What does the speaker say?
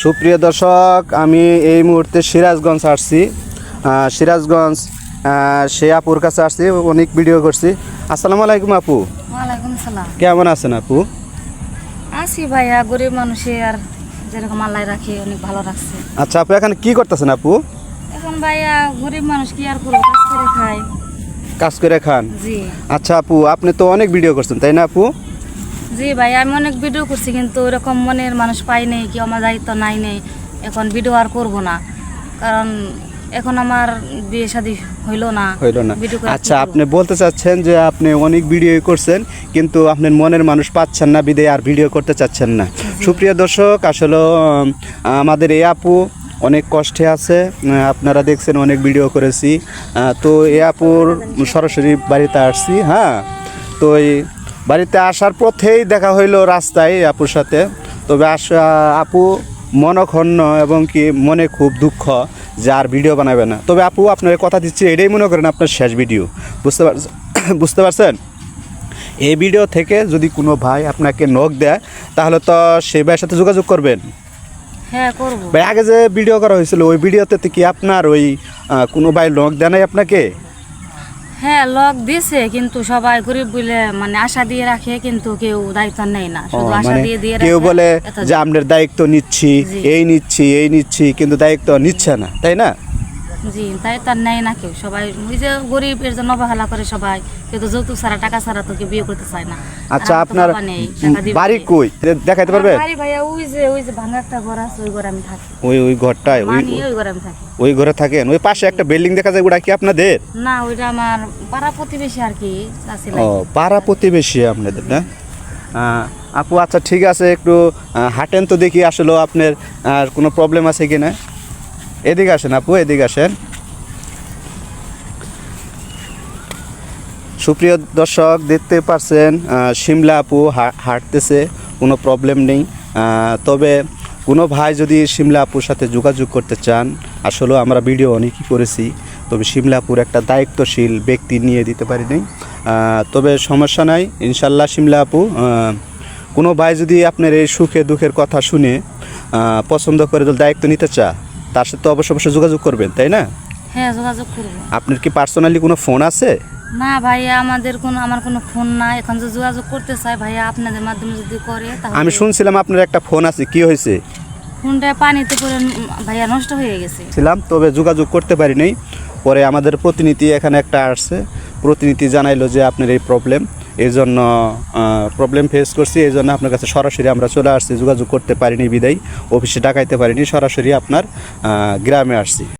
সুপ্রিয় দর্শক, আমি এই মুহূর্তে সিরাজগঞ্জ আসছি। সিরাজগঞ্জ সে আপুর কাছে আসছি, অনেক ভিডিও করছি। আসসালামু আলাইকুম আপু। ওয়ালাইকুম সালাম। কেমন আছেন আপু? আছি ভাইয়া, গরিব মানুষে আর যেরকম আল্লাহ রাখে অনেক ভালো রাখছে। আচ্ছা আপু, এখন কি করতেছেন আপু? এখন ভাইয়া গরিব মানুষ কি আর করবো, কাজ করে খাই। কাজ করে খান? জি। আচ্ছা আপু, আপনি তো অনেক ভিডিও করছেন তাই না আপু? জি ভাই, আমি অনেক ভিডিও করছি কিন্তু ওরকম মনের মানুষ পাই নেই, কি আমার দায়িত্ব নাই নেই। এখন ভিডিও আর করব না, কারণ এখন আমার বিয়ে শাদী হইলো না। ভিডিও করে আচ্ছা, আপনি বলতে চাচ্ছেন যে আপনি অনেক ভিডিও করছেন কিন্তু আপনার মনের মানুষ পাচ্ছেন না, বিদে আর ভিডিও করতে চাচ্ছেন না। সুপ্রিয় দর্শক, আসলে আমাদের এই আপু অনেক কষ্টে আছে। আপনারা দেখছেন অনেক ভিডিও করেছি, তো এই আপুর সরাসরি বাড়িতে আসছি। হ্যাঁ, তো এই বাড়িতে আসার পথেই দেখা হইলো রাস্তায় আপুর সাথে। তবে আপু মনক্ষুণ্ণ এবং কি মনে খুব দুঃখ যে আর ভিডিও বানাবে না। তবে আপু, আপনার কথা দিচ্ছি, এটাই মনে করেন আপনার শেষ ভিডিও। বুঝতে পারছেন? এই ভিডিও থেকে যদি কোনো ভাই আপনাকে নক দেয় তাহলে তো সেই ভাইয়ের সাথে যোগাযোগ করবেন। হ্যাঁ করব ভাই, আগে যে ভিডিও করা হয়েছিল ওই ভিডিওতে কি আপনার ওই কোনো ভাই নক দেয় নাই আপনাকে? হ্যাঁ, লক দিছে কিন্তু সবাই গরিব বলে মানে আশা দিয়ে রাখে, কিন্তু কেউ দায়িত্ব নেয় না, শুধু আশা দিয়ে দিয়ে কেউ রাখে। বলে যে আপনার দায়িত্ব নিচ্ছি, এই নিচ্ছি, কিন্তু দায়িত্ব নিচ্ছে না, তাই না? জি, তাই তার নেয় না কেউ। সবাই ওই যে গরিব, এর জন্য অবহেলা করে সবাই। কেউ তো যৌতুক ছাড়া, টাকা ছাড়া তো কেউ বিয়ে করতে চায় না। আচ্ছা, আপনার বাড়ি কই দেখাইতে পারবেন? বাড়ি ভাইয়া ওই যে ভাঙা একটা ঘর আছে, ওই ঘরে আমি থাকি। ওই ঘরটায়? ওই ঘরে আমি থাকি। ওই ঘরে থাকেন? ওই পাশে একটা বিল্ডিং দেখা যায়, ওটা কি আপনাদের? না, ওইটা আমার পাড়া প্রতিবেশী আর কি। ও, পাড়া প্রতিবেশী আপনাদের না? আপু আচ্ছা ঠিক আছে, একটু হাঁটেন তো দেখি আসলে আপনার আর কোনো প্রবলেম আছে কি না। এদিকে আসেন আপু, এদিকে আসেন। সুপ্রিয় দর্শক, দেখতে পাচ্ছেন শিমলা আপু হাঁটতেছে, কোনো প্রবলেম নেই। তবে কোনো ভাই যদি শিমলা আপুর সাথে যোগাযোগ করতে চান, আসলেও আমরা ভিডিও অনেকই করেছি, তবে শিমলা আপুর একটা দায়িত্বশীল ব্যক্তি নিয়ে দিতে পারি নাই। তবে সমস্যা নাই, ইনশাল্লাহ শিমলা আপু, কোনো ভাই যদি আপনার এই সুখে দুঃখের কথা শুনে পছন্দ করে দায়িত্ব নিতে চায়, তার সাথে অবশ্যই যোগাযোগ করবেন, তাই না? হ্যাঁ, যোগাযোগ করব। আপনার কি পার্সোনালি কোনো ফোন আছে? না ভাইয়া, আমার কোনো ফোন নাই। এখন যে যোগাযোগ করতে চাই ভাইয়া, আপনাদের মাধ্যমে যদি করে তাহলে। আমি শুনছিলাম আপনার একটা ফোন আছে, কি হয়েছে? ফোনটা পানিতে পড়ে ভাইয়া নষ্ট হয়ে গেছে। তবে যোগাযোগ করতে পারি নাই। পরে আমাদের প্রতিনিধি এখানে একটা আসছে, প্রতিনিধি জানাইলো যে আপনার এই প্রবলেম, এই জন্য প্রবলেম ফেস করছি, এই জন্য আপনার কাছে সরাসরি আমরা চলে আসছি। যোগাযোগ করতে পারিনি বিদায় অফিসে ডাকাইতে পারিনি, সরাসরি আপনার গ্রামে আসছি।